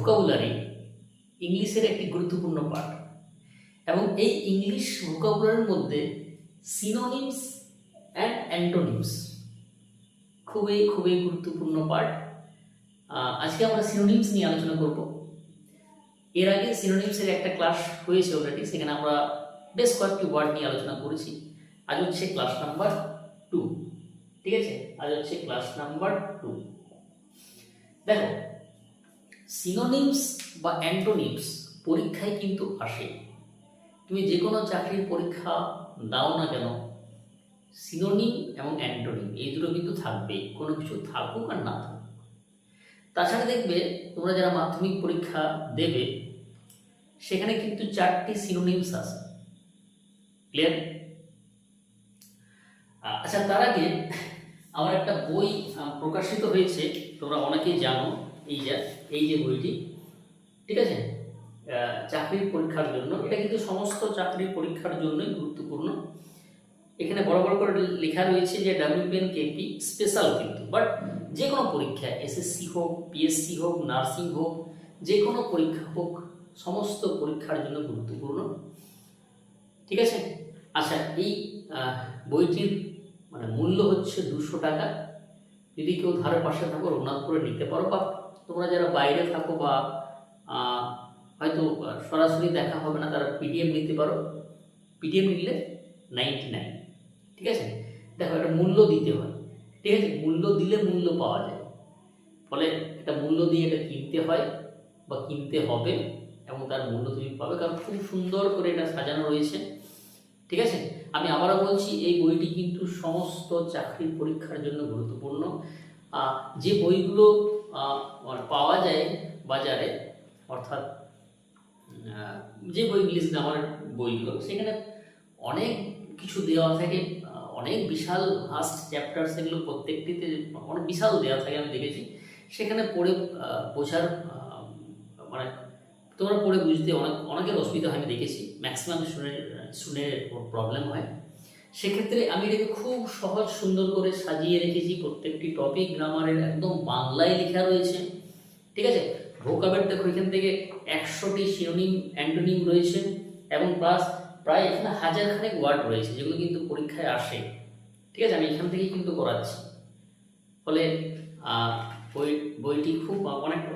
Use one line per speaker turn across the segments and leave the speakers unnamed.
Vocabulary ইংলিশের একটি গুরুত্বপূর্ণ পার্ট, এবং এই ইংলিশ ভোকাবুলারির মধ্যে সিনোনিমস অ্যান্ড অ্যান্টোনিমস খুবই খুবই গুরুত্বপূর্ণ পার্ট। আজকে আমরা সিনোনিমস নিয়ে আলোচনা করব। এর আগে সিনোনিমসের একটা ক্লাস হয়েছে অলরেডি, সেখানে আমরা বেশ কয়েকটি ওয়ার্ড নিয়ে আলোচনা করেছি। আজ হচ্ছে ক্লাস নাম্বার 2, ঠিক আছে? আজ হচ্ছে ক্লাস নাম্বার 2। দেখো, সিনোনিমস বা অ্যান্টোনিমস পরীক্ষায় কিন্তু আসে। তুমি যে কোনো চাকরির পরীক্ষা দাও না কেন, সিনোনিম এবং অ্যান্টোনিম এই দুটো কিন্তু থাকবেই, কোনো কিছু থাকুক আর না থাকুক। তাছাড়া দেখবে তোমরা যারা মাধ্যমিক পরীক্ষা দেবে সেখানে কিন্তু 4টি সিনোনিমস আছে। ক্লিয়ার? আচ্ছা, তার আগে আমার একটা বই প্রকাশিত হয়েছে, তোমরা অনেকেই জানো, এই যে বইটি, ঠিক আছে? চাকরির পরীক্ষার জন্য, এটা কিন্তু সমস্ত চাকরির পরীক্ষার জন্যই গুরুত্বপূর্ণ। এখানে বড় বড় করে লেখা রয়েছে যে WPN-KP স্পেশাল, কিন্তু বাট যে কোনো পরীক্ষা, SSC হোক, PSC হোক, নার্সিং হোক, যে কোনো পরীক্ষা হোক, সমস্ত পরীক্ষার জন্য গুরুত্বপূর্ণ, ঠিক আছে? আচ্ছা, এই বইটির মূল্য হচ্ছে 200 টাকা। যদি কেউ ধারে পাশে থাকো রঘুনাথ করে নিতে পারো, বা তোমরা যারা বাইরে থাকো বা হয়তো সরাসরি দেখা হবে না, তারা PDF নিতে পারো। PDF নিলে 99, ঠিক আছে? দেখো, একটা মূল্য দিতে হয়, ঠিক আছে? মূল্য দিলে মূল্য পাওয়া যায়, ফলে একটা মূল্য দিয়ে এটা কিনতে হয় বা কিনতে হবে, এবং তার মূল্য তুমি পাবে, কারণ খুব সুন্দর করে এটা সাজানো রয়েছে, ঠিক আছে? আমি আবারও বলছি, এই বইটি কিন্তু সমস্ত চাকরির পরীক্ষার জন্য গুরুত্বপূর্ণ। যে বইগুলো পাওয়া যায় বাজারে, অর্থাৎ যে বই ইংলিশ গ্রামার বইগুলো, সেখানে অনেক কিছু দেওয়া থাকে, অনেক বিশাল ভাস্ট চ্যাপ্টার, সেগুলো প্রত্যেকটিতে অনেক বিশাল দেওয়া থাকে, আমি দেখেছি। সেখানে পড়ে বোঝার তোমরা পড়ে বুঝতে অনেকের অসুবিধা হয়, আমি দেখেছি। ম্যাক্সিমাম স্টুডেন্টের প্রবলেম হয়। সেক্ষেত্রে আমি এটাকে খুব সহজ সুন্দর করে সাজিয়ে রেখেছি। প্রত্যেকটি টপিক গ্রামারের একদম বাংলায় লেখা রয়েছে, ঠিক আছে? ভোকাবের দেখো, এখান থেকে 100টি সিনোনিম অ্যান্টোনিম রয়েছে, এবং প্রায় এখানে 1000 খানেক ওয়ার্ড রয়েছে, যেগুলো কিন্তু পরীক্ষায় আসে, ঠিক আছে? আমি এখান থেকেই কিন্তু করাচ্ছি। ফলে বইটি খুব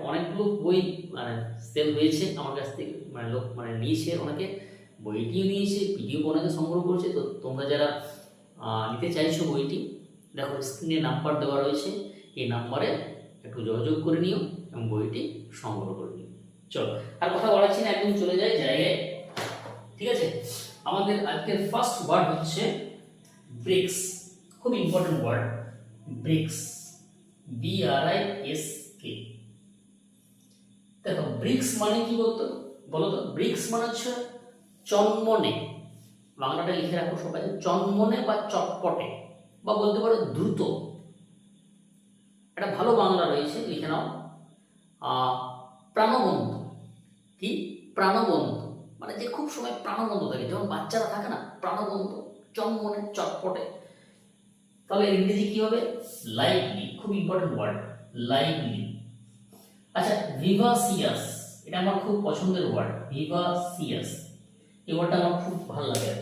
অনেকগুলো বই সেল হয়েছে আমার কাছ থেকে, লোক নিয়েছে, অনেকে বইটিও নিয়েছে, PDF অনেকে সংগ্রহ করেছে। তো তোমরা যারা নিতে চাইছো বইটি, দেখো স্ক্রিনে নাম্বার দেওয়া রয়েছে, এই নাম্বারে একটু যোগাযোগ করে নিও এবং বইটি সংগ্রহ করে নিও। চলো, আর কথা বলাচ্ছি না, একদম চলে যাই জায়গায়, ঠিক আছে? আমাদের আজকের ফার্স্ট ওয়ার্ড হচ্ছে ব্রিক্স। খুব ইম্পর্টেন্ট ওয়ার্ড, ব্রিক্স, BRISK। দেখো, ব্রিক্স মানে কি বলো তো? ব্রিক্স মানে হচ্ছে চনমনে, বাংলাটা লিখে রাখো সবাই, চনমনে বা চটপটে, বা বলতে পারো দ্রুত। একটা ভালো বাংলা রয়েছে, লিখে নাও, প্রাণবন্ত। কি? প্রাণবন্ত, মানে যে খুব সময় প্রাণবন্ত থাকে, যেমন বাচ্চারা থাকে না, প্রাণবন্ত, চনমনে, চটপটে। তাহলে ইংরেজি কি হবে? লাইভলি। খুব ইম্পর্টেন্ট ওয়ার্ড, লাইভলি। আচ্ছা, ভিভাসিয়াস, এটা আমার খুব পছন্দের ওয়ার্ড, ভিভাসিয়াস। এই ওয়ার্ডটা আমার খুব ভালো লাগে,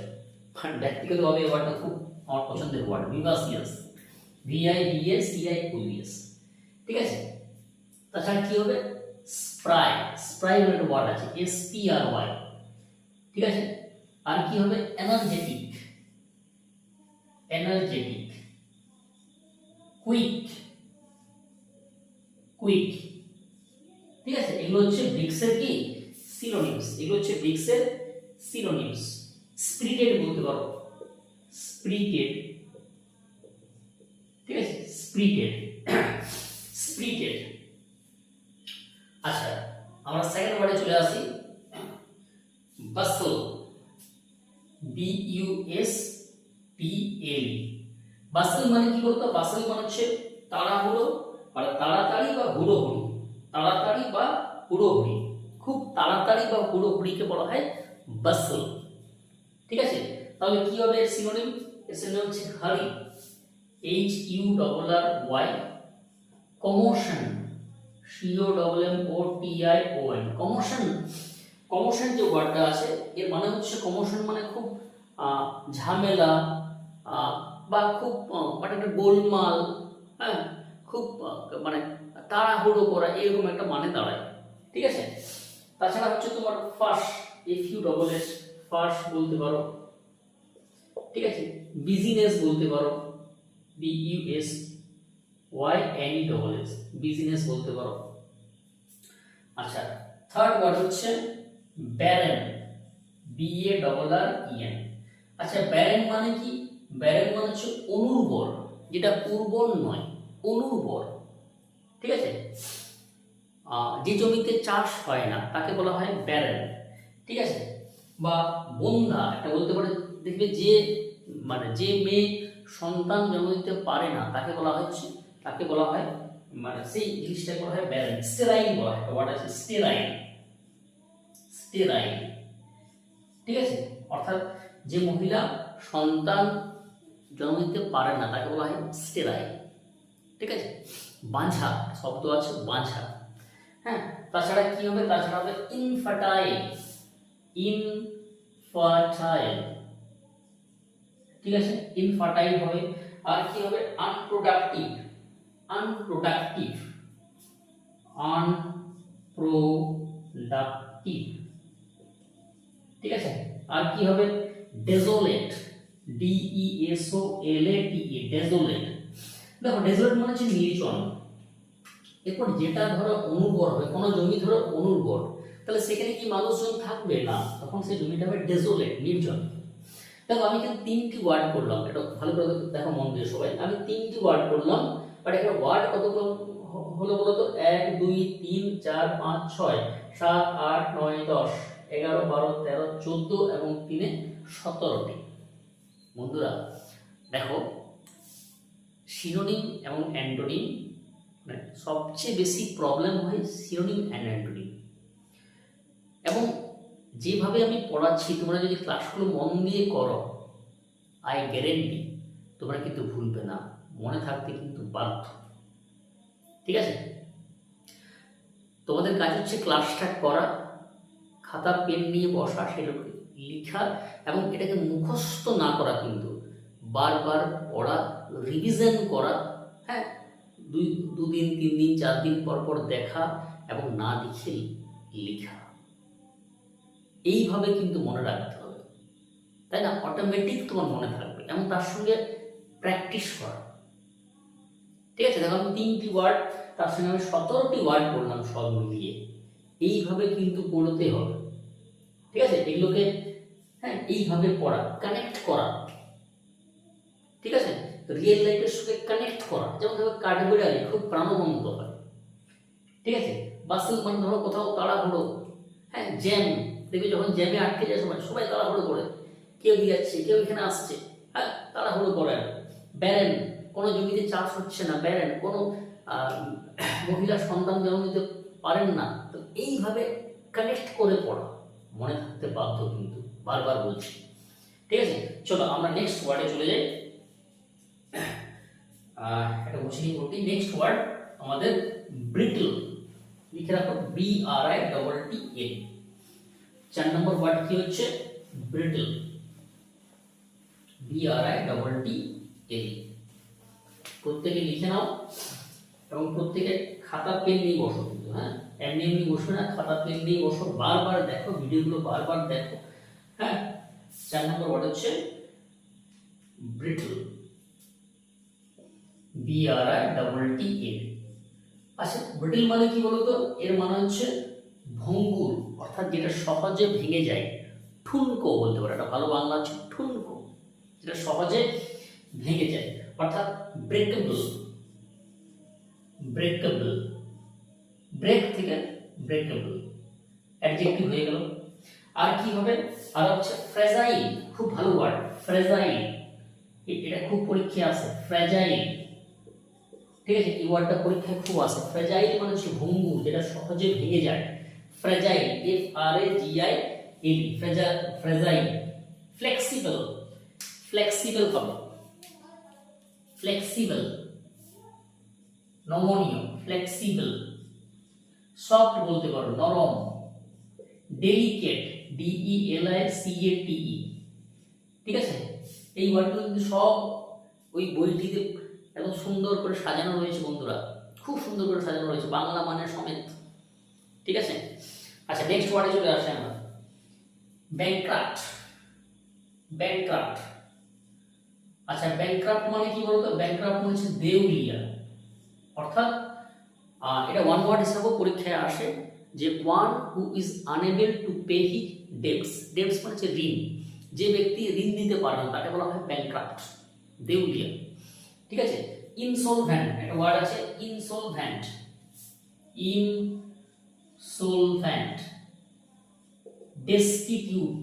ব্যক্তিগতভাবে এই ওয়ার্ডটা খুব আমার পছন্দের ওয়ার্ড, ভিভাসিয়াস, VIVACIOUS, ঠিক আছে? তাছাড়া কি হবে? স্প্রাই, স্প্রাই বলে একটা ওয়ার্ড আছে, SPRY, ঠিক আছে? আর কি হবে? এনার্জেটিক, এনার্জেটিক, কুইক, কুইক, ঠিক আছে? এগুলো হচ্ছে ব্রিক্সের কি সিনোনিমস, এগুলো হচ্ছে ব্রিক্সের সিনোনিমস। স্পিরিটেড বলতে পারো, স্পিরিটেড, ঠিক আছে? Spirited, spirited. আচ্ছা, আমরা সেকেন্ড ওয়ার্ডে চলে আসি, বাসল, BUSTL। বাসল মানে কি বলতো? বাসল মানে হচ্ছে তাড়াহুড়ো, মানে তাড়াতাড়ি বা হুড়োহুড়ি, তাড়াতাড়ি বা হুড়োহুড়ি, খুব তাড়াতাড়ি বা হুড়োহুড়িকে বলা হয় বাসল, ঠিক আছে? তাহলে কি হবে সিনোনিম? সিনোনিম হচ্ছে হারি, HURRY, commotion, COMMOTION, commotion. Commotion যে ওয়ার্ডটা আছে এর মানে হচ্ছে, কমোশন মানে খুব ঝামেলা বা খুব মানে একটা গোলমাল, হ্যাঁ, খুব মানে তাড়াহুড়ো করা, এরকম একটা মানে দাঁড়ায়, ঠিক আছে। তাছাড়া হচ্ছে তোমার ফাস, FUSS, ফাস বলতে পারো, ঠিক আছে। বিজিনেস বলতে পারো, BUSYNESS, বিজিনেস বলতে পারো। আচ্ছা, থার্ড ওয়ার্ড হচ্ছে ব্যারেন, BARREN। আচ্ছা, ব্যারেন মানে কি? ব্যারেন মানে হচ্ছে অনুর্বর, যেটা উর্বর নয়, অনুর্বর, ঠিক আছে। যে জমিতে চাষ হয় না তাকে বলা হয় ব্যারেন, ঠিক আছে। বা বন্ধ্যা একটা বলতে পারে, দেখবে যে মানে যে মেয়ে সন্তান জন্ম দিতে পারে না তাকে বলা হয় মানে সেই জিনিসটাকে বলা হয় ব্যারেন। স্টেরাইল বলা হয়, ওয়ার্ড আছে স্টেরাইল, স্টেরাইল, ঠিক আছে। অর্থাৎ যে মহিলা সন্তান জন্ম দিতে পারে না তাকে বলা হয় স্টেরাইল, ঠিক আছে। বাঁঝা শব্দ আছে, বাঁঝা, হ্যাঁ। তাছাড়া কি হবে? তাছাড়া হবে ইনফার্টাইল, ইনফার্টাইল, ঠিক আছে, ইনফার্টাইল হবে। আর কি হবে? আনপ্রোডাক্টিভ, আনপ্রোডাক্টিভ, আনপ্রোডাক্টিভ, ঠিক আছে। আর কি হবে? ডেজোলেট, DESOLATE, ডেজোলেট। দেখো, ডেজোলেট মানে হচ্ছে নির্জন। এরপর যেটা ধরো অনুর্বর হবে, কোনো জমি ধরো অনুর্বর, তাহলে সেখানে কি মানুষজন থাকবে না, তখন সেই জমিটা হবে ডেজোলেট, নির্জন। দেখো, আমি কিন্তু 3টি ওয়ার্ড করলাম, এটা ভালো করে দেখো মন দিয়ে সবাই। আমি 3টি ওয়ার্ড করলাম, বাট এখানে ওয়ার্ড কতগুলো হলো বলো তো? 1 2 3 4 5 6 7 8 9 10 11 12 13 14 এবং 3 17টি। বন্ধুরা দেখো, সিনোনিম এবং অ্যান্টোনিম, মানে সবচেয়ে বেশি প্রবলেম হয় সিনোনিম অ্যান্ড অ্যান্টোনিম। এবং যেভাবে আমি পড়াচ্ছি, তোমরা যদি ক্লাসগুলো মন দিয়ে করো, আই গ্যারেন্টি তোমরা কিন্তু ভুলবে না, মনে থাকতে কিন্তু বাধ্য, ঠিক আছে। তোমাদের কাজ হচ্ছে ক্লাসটা করা, খাতা পেন নিয়ে বসা, সেটাকে লেখা, এবং এটাকে মুখস্থ না করা, কিন্তু বারবার পড়া, রিভিশন করা, হ্যাঁ, 2 দিন 3 দিন 4 দিন পর পর দেখা, এবং না লিখে লেখা। এইভাবে কিন্তু মনে রাখতে হবে, তাই না? অটোমেটিক তোমার মনে থাকবে, এবং তার সঙ্গে প্র্যাকটিস করা, ঠিক আছে। দেখো, আমি 3টি ওয়ার্ড, তার সঙ্গে আমি 17টি ওয়ার্ড বললাম, সব মিলিয়ে। এইভাবে কিন্তু পড়তে হবে, ঠিক আছে। এগুলোকে, হ্যাঁ, এইভাবে পড়া, কানেক্ট করা, ঠিক আছে। রিয়েল লাইফের সঙ্গে কানেক্ট করা। যেমন ধরো, কাঠবিড়ালি খুব প্রাণবন্ত হয়, ঠিক আছে। বাসেল মানে ধরো কোথাও তাড়াহুড়ো, হ্যাঁ, জ্যাম, দেখবি যখন জ্যামে আটকে যায় সবাই তাড়াহুড়ো করে, কেউ যাচ্ছে কেউ এখানে আসছে, হ্যাঁ, তাড়াহুড়ো করে। ব্যারেন, কোনো জমিতে চাষ হচ্ছে না, ব্যারেন, কোনো মহিলা সন্তান জন্ম দিতে পারেন না। তো এইভাবে কানেক্ট করে পড়া, মনে থাকতে বাধ্য, কিন্তু বারবার বলছি, ঠিক আছে। চলো আমরা নেক্সট ওয়ার্ডে চলে যাই। এটা বলছি নেক্সট ওয়ার্ড আমাদের ব্রিটল, লিখে রাখো, BRITTL। 4 নম্বর ওয়ার্ড কি হচ্ছে? Brittle, BRITTL। প্রত্যেকে লিখে নাও, এবং প্রত্যেকে খাতা পেন নিয়ে বসো, কিন্তু হ্যাঁ, এমনি এমনি বসবে না, খাতা পেন নিয়ে বসো, বারবার দেখো ভিডিওগুলো, বারবার দেখো, হ্যাঁ। 4 নম্বর ওয়ার্ড হচ্ছে ব্রিটল, BRITTL। আচ্ছা, ব্রিটল মানে কি বলতো? এর মানে হচ্ছে ভঙ্গুর, অর্থাৎ যেটা সহজে ভেঙে যায়, ঠুনকো বলতে পারো, এটা ভালো বাংলা হচ্ছে ঠুনকো, যেটা সহজে ভেঙে যায়, অর্থাৎ ব্রেকেবল, ব্রেকেবল, ব্রেক থেকে ব্রেকেবল, অ্যাডজেক্টিভ হয়ে গেল। আর কি হবে? আর হচ্ছে ফ্রেজাইল, খুব ভালো ওয়ার্ড, ফ্রেজাইল, এটা খুব পরীক্ষায় আসে, ফ্রেজাইল, ঠিক আছে। এই ওয়ার্ডটা পরীক্ষায় খুব আসে। ফ্রেজাইল মানে হচ্ছে ভঙ্গুর, যেটা সহজে ভেঙে যায়, fragile, FRAGIL, fragile. Flexible, flexible হবে, ফ্লেক্সিবল, নমনীয়, ফ্লেক্সিবল, সফট বলতে পারো, নরম। ডেলিকেট, DELICATE, ঠিক আছে। এই ওয়ার্ডগুলো কিন্তু সব ওই বইটিতে একদম সুন্দর করে সাজানো রয়েছে বন্ধুরা, খুব সুন্দর করে সাজানো রয়েছে বাংলা মানের সমেত, ঠিক আছে। আচ্ছা নেক্সট ওয়ার্ডে চলে আসে আমরা, ব্যাংক্রাফট। ব্যাংক্রাফট, আচ্ছা ব্যাংক্রাফট মানে কি বলতো? ব্যাংক্রাফট মানে হচ্ছে দেউলিয়া, অর্থাৎ এটা ওয়ান ওয়ার্ড হিসাবেও পরীক্ষায় আসে, যে one who is unable to pay his dates. Dates মানে হচ্ছে ঋণ, যে ব্যক্তি ঋণ দিতে পারে না তাকে বলা হয় ব্যাংক্রাফট, দেউলিয়া, ঠিক আছে। ইনসলভেন্ট, একটা ওয়ার্ড আছে ইনসলভেন্ট, ইনসলভেন্ট। ডেস্টিটিউট,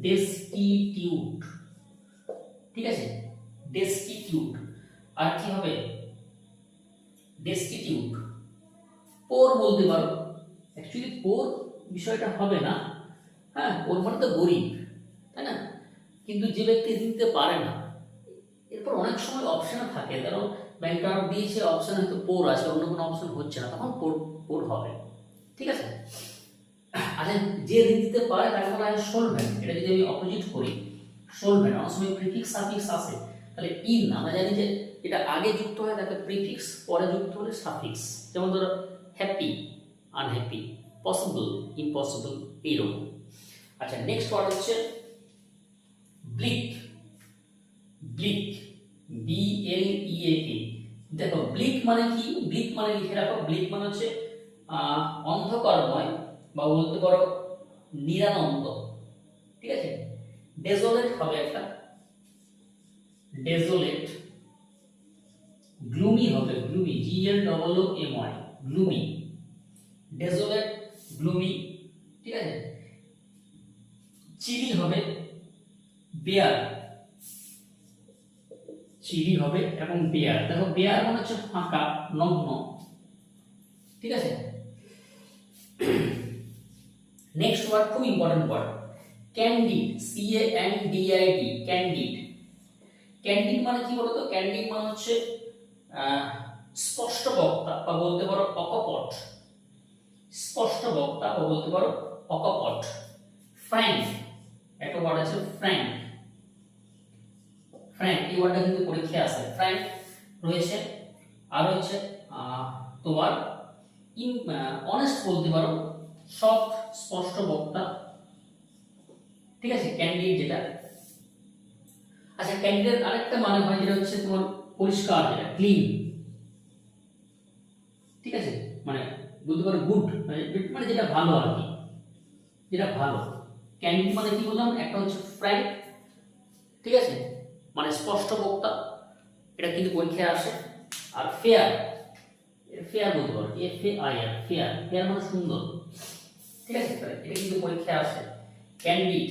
ডেস্টিটিউট, ঠিক আছে, ডেস্টিটিউট। আর কি হবে? ডেস্টিটিউট। পোর বলতে পারো, অ্যাকচুয়ালি পোর বিষয়টা হবে না, হ্যাঁ পোর মানে তো গরিব, তাই না, কিন্তু যে ব্যক্তি দিতে পারে না, এরপর অনেক সময় অপশন থাকে, কারণ ব্যাংক্রাফট দিয়েছে অপশন হয়তো পোর আছে, অন্য কোনো অপশন হচ্ছে না, তখন পোর পোর হবে, ঠিক আছে। আচ্ছা যে ঋণ দিতে পারে তাকে বলা হয় সলভেন্ট। এটা যদি আমি অপোজিট করি, সলভেন্ট অনেক সময় প্রিফিক্স সাফিক্স আছে, তাহলে ইন আমরা জানি যে এটা আগে যুক্ত হয় তাকে প্রিফিক্স, পরে যুক্ত হলে সাফিক্স, যেমন ধরো হ্যাপি, আনহ্যাপি, পসিবল, ইম্পসিবল, এইরকম। আচ্ছা নেক্সট ওয়ার্ড হচ্ছে ব্লিক। Bleak, BLEAK। দেখো ব্লিক মানে কি? ব্লিক মানে লিখে রাখো, ব্লিক মানে হচ্ছে অন্ধকারময় বা বলতে পারো নিরানন্দ, ঠিক আছে। ডেজোলেট হবে একটা, ডেজোলেট। গ্লুমি হবে, গ্লুমি, GLOOMY, গ্লুমি, ডেজোলেট, গ্লুমি, ঠিক আছে। চিলি হবে, বেয়ার, চিলি হবে এবং বেয়ার। দেখো বেয়ার মানে হচ্ছে ফাঁকা, নগ্ন, ঠিক আছে। নেক্সট ওয়ার্ড খুব important word, candid, CANDID, candid. Candid মানে কি বলতো? ক্যান্ডিড মানে হচ্ছে স্পষ্ট বক্তা বা বলতে পারো অকপট, স্পষ্ট বক্তা বা বলতে পারো অকপট। ফ্র্যাঙ্ক, একটা ওয়ার্ড আছে ফ্র্যাঙ্ক। ফ্র্যাঙ্ক এই ওয়ার্ডটা কিন্তু পরীক্ষায় আসে, ফ্র্যাঙ্ক রয়েছে। আর হচ্ছে তোমার অনেস্ট বলতে পারো, সৎ, স্পষ্ট বক্তা, ঠিক আছে, ক্যান্ডিড যেটা। আচ্ছা ক্যান্ডিডেট আরেকটা মানে হয় যেটা হচ্ছে তোমার পরিষ্কার, যেটা ক্লিন, ঠিক আছে, মানে বলতে পারো গুড, মানে যেটা ভালো আর কি, যেটা ভালো। ক্যান্ডিড মানে কি বললাম? একটা হচ্ছে ফ্র্যাঙ্ক, ঠিক আছে, মানে স্পষ্ট বক্তা, এটা কিন্তু পরীক্ষায় আসে। আর ফেয়ার, ফেয়ার বলতে পারো, FAIR, ফেয়ার, ফেয়ার মানে সুন্দর, ঠিক আছে, এটা কিন্তু পরীক্ষায় আসে। ক্যান্ডিড,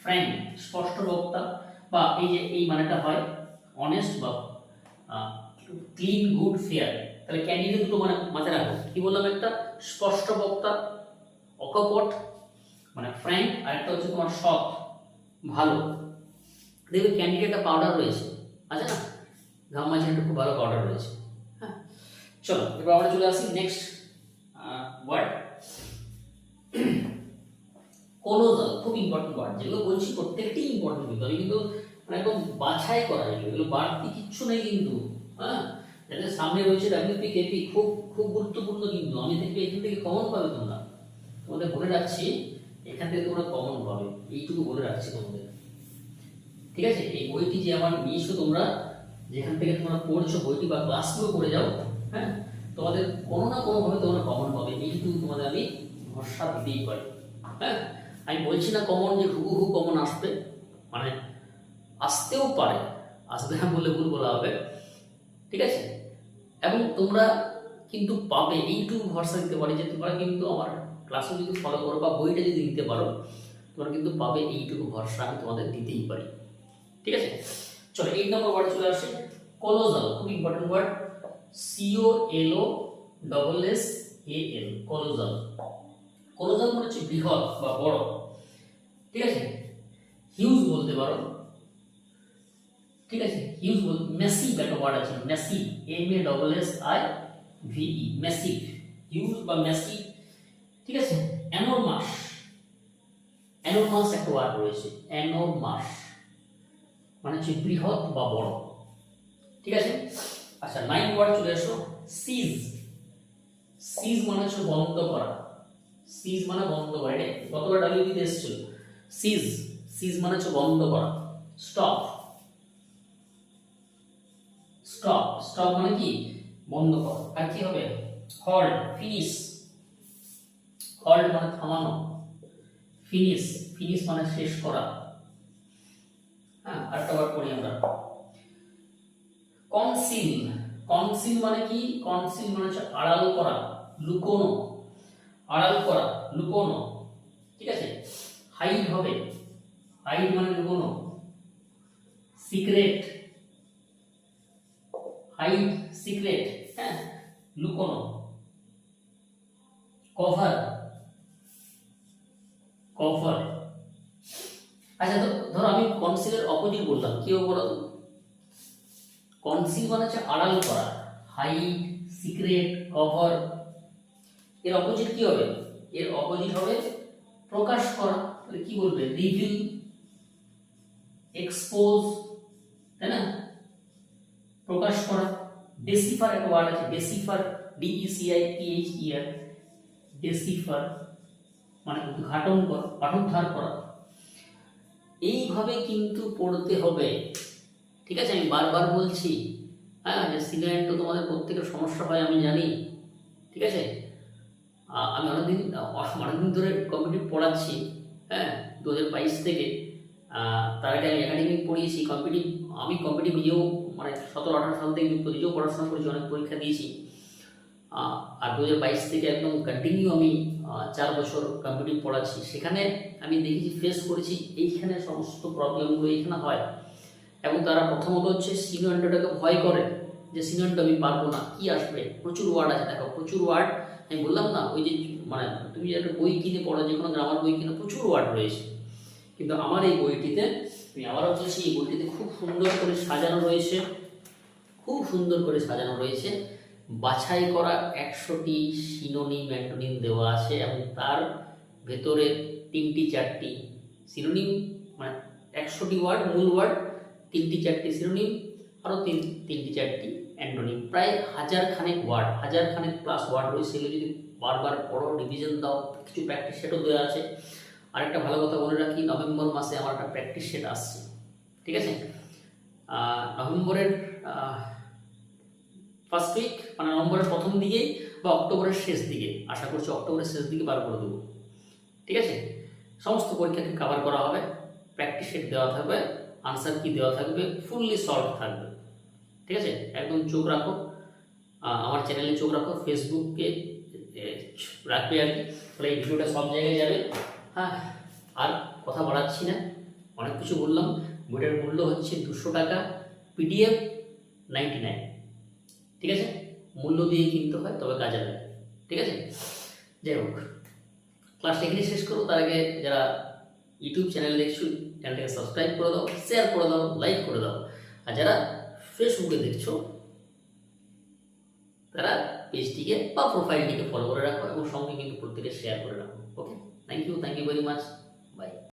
ফ্র্যাঙ্ক, স্পষ্ট বক্তা, বা এই যে এই মানেটা হয় অনেস্ট বা ক্লিন, গুড, ফেয়ার। তাহলে ক্যান্ডিডেট দুটো মানে মাথায় রাখো, কি বললাম? একটা স্পষ্ট বক্তা, অকপট মানে ফ্র্যাঙ্ক, আর একটা হচ্ছে তোমার সৎ, ভালো। দেখবে ক্যান্ডিডেটটা পাউডার রয়েছে, আছে না, ঘামাচির একটা খুব ভালো পাউডার রয়েছে। হ্যাঁ চলো এবার আমরা চলে আসি নেক্সট ওয়ার্ড, কোলোজাল। খুব ইম্পর্টেন্ট ওয়ার্ড, যেগুলো বলছি প্রত্যেকটি ইম্পর্টেন্ট, কিন্তু আমি কিন্তু মানে একদম বাছাই করা, এগুলো বাড়তি কিচ্ছু নেই কিন্তু। হ্যাঁ যাদের সামনে রয়েছে WPKP, খুব খুব গুরুত্বপূর্ণ, কিন্তু আমি দেখবি এখান থেকে কমন পাবে তোমরা, তোমাদের বলে রাখছি, এখান থেকে তোমরা কমন পাবে, এইটুকু বলে রাখছি তোমাদের, ঠিক আছে। এই বইটি যে আমার নিয়েছো তোমরা, যেখান থেকে তোমরা পড়ছো বইটি বা ক্লাসগুলো করে যাও, হ্যাঁ তোমাদের কোনো না কোনো ভাবে তোমরা কমন পাবে, এইটুকু তোমাদের আমি ভরসা দিতেই পারি। হ্যাঁ আমি বলছি না কমন যে হুবহু কমন আসবে, মানে আসতেও পারে, আসবে না বলে ভুল বলা হবে, ঠিক আছে। এবং তোমরা কিন্তু পাবে, এইটুকু ভরসা দিতে পারি যে তোমরা কিন্তু আমার ক্লাসও যদি ফলো করো বা বইটা যদি দিতে পারো, তোমরা কিন্তু পাবে, এইটুকু ভরসা আমি তোমাদের দিতেই পারি, ঠিক আছে। চলো 8 নম্বর ওয়ার্ড চলে আসে, কোলোজাল। খুব ইম্পর্টেন্ট ওয়ার্ড, COLOSSAL, কোলোজাল। কোলোজাল মানে হচ্ছে বৃহৎ বা বড়, ঠিক আছে। হিউজ বলতে পারো, ঠিক আছে, হিউজ বলতে, ম্যাসিভ একটা ওয়ার্ড আছে, ম্যাসিভ, MASSIVE, ম্যাসিভ। হিউজ বা ম্যাসিভ অ্যানোমাস একটা ওয়ার্ড রয়েছে, অ্যানোমাস মানে হচ্ছে বৃহৎ বা বড়, ঠিক আছে। আচ্ছা 9 ওয়ার্ড চলে আসো, সিজ। সিজ মানে হচ্ছে বন্ধ করা, সিজ মানে বন্ধ করা, এটা কতবার ডাব্লিউবিতে এসেছিল, সিজ, সিজ মানে হচ্ছে বন্ধ করা। স্টপ, স্টপ, স্টপ মানে কি বন্ধ করা। আর কি হবে, হল্ট, ফিনিশ, হল্ট মানে থামানো, ফিনিশ, ফিনিশ মানে শেষ করা। হ্যাঁ আরেকটা ওয়ার্ড পড়ি আমরা, কনসিল। কনসিল মানে কি, কনসিল মানে হচ্ছে আড়াল করা, লুকোনো, আড়াল করা, লুকোনো, ঠিক আছে। হাইড হবে, হাইড মানে লুকোনো। সিক্রেট, হাইড, সিক্রেট, হ্যাঁ লুকোনো। Cover, cover. আচ্ছা তো ধরো আমি কনসিলের অপোজিট বললাম, কি হবে বলো তো? কনসিল মানে হচ্ছে আড়াল করা, হাইড, সিক্রেট, কভার। এর অপোজিট কি হবে, এর অপোজিট হবে প্রকাশ করা, তাহলে কি বলবে, রিভিল, এক্সপোজ, তাই না, প্রকাশ করা। ডেসিফার একটা ওয়ার্ড আছে, ডেসিফার, DECIPHER, ডেসিফার মানে উদ্ঘাটন করা, পাঠোদ্ধার করা। এইভাবে কিন্তু পড়তে হবে, ঠিক আছে। আমি বারবার বলছি, হ্যাঁ যে সিগারেট তোমাদের প্রত্যেকের সমস্যা হয় আমি জানি, ঠিক আছে। আমি অনেকদিন ধরে কম্পিটিটিভ পড়াচ্ছি, হ্যাঁ 2022 থেকে। তার আগে আমি একাডেমিক পড়িয়েছি, কম্পিটিটিভ, আমি কম্পিটিটিভ নিজেও মানে 17-18 সাল থেকে যুক্ত, নিজেও পড়াশোনা করেছি, অনেক পরীক্ষা দিয়েছি। আর 2022 থেকে একদম কন্টিনিউ আমি 4 বছর কম্পিটিটিভ পড়াচ্ছি। সেখানে আমি দেখেছি, ফেস করেছি এইখানে সমস্ত প্রবলেমগুলো এইখানে হয়। এবং তারা প্রথমত হচ্ছে সিনিয়রটাকে ভয় করে যে সিনিয়রটা আমি পারবো না, কি আসবে, প্রচুর ওয়ার্ড আছে, দেখো প্রচুর ওয়ার্ড। আমি বললাম না ওই যে মানে তুমি যে একটা বই কিনে পড়ো, যে কোনো গ্রামার বই কিনে, প্রচুর ওয়ার্ড রয়েছে। কিন্তু আমার এই বইটিতে, আমি আবারও বলছি, এই বইটিতে খুব সুন্দর করে সাজানো রয়েছে, খুব সুন্দর করে সাজানো রয়েছে। বাছাই করা 100টি সিনোনিম অ্যান্টোনিম দেওয়া আছে, এবং তার ভেতরে 3টি 4টি সিনোনিম, মানে 100টি ওয়ার্ড, মূল ওয়ার্ড, 3টি 4টি সিনোনিম, আরও 3টি 4টি অ্যান্টোনিম। প্রায় 1000 খানেক ওয়ার্ড, 1000 খানেক প্লাস ওয়ার্ড রয়েছে। সেগুলো যদি বারবার পড়ো, রিভিশন দাও, কিছু প্র্যাকটিস সেটও দেওয়া আছে। আরেকটা ভালো কথা বলে রাখি, নভেম্বর মাসে আমার একটা প্র্যাকটিস সেট আসছে, ঠিক আছে। নভেম্বরের ফার্স্ট উইক, মানে নভেম্বরের প্রথম দিকে বা অক্টোবরের শেষ দিকে, আশা করছি অক্টোবরের শেষ দিকে বার করে দেবো, ঠিক আছে। সমস্ত পরীক্ষাকে কভার করা হবে, প্র্যাকটিস সেট দেওয়া থাকবে, আনসার কি দেওয়া থাকবে, ফুললি সলভ থাকবে, ঠিক আছে। একদম চোখ রাখো, আমার চ্যানেলে চোখ রাখো, ফেসবুকে রাখবে আর কি, তাহলে এই ভিডিওটা সব জায়গায় যাবে। হ্যাঁ আর কথা বাড়াচ্ছি না, অনেক কিছু বললাম। বইটার মূল্য হচ্ছে 200 টাকা, PDF 99, ঠিক আছে। মূল্য দিয়ে কিনতে হয়, তবে কাজে লাগে, ঠিক আছে। যাই হোক, ক্লাসটা এখানে শেষ করবো। তার আগে যারা ইউটিউব চ্যানেল দেখছো, চ্যানেলটাকে সাবস্ক্রাইব করে দাও, শেয়ার করে দাও, লাইক করে দাও। আর যারা ফেসবুকে দেখছো, তারা পেজটিকে বা প্রোফাইলটিকে ফলো করে রাখো, এবং সঙ্গে কিন্তু প্রত্যেকে শেয়ার করে রাখো। Okay, thank you very much, by.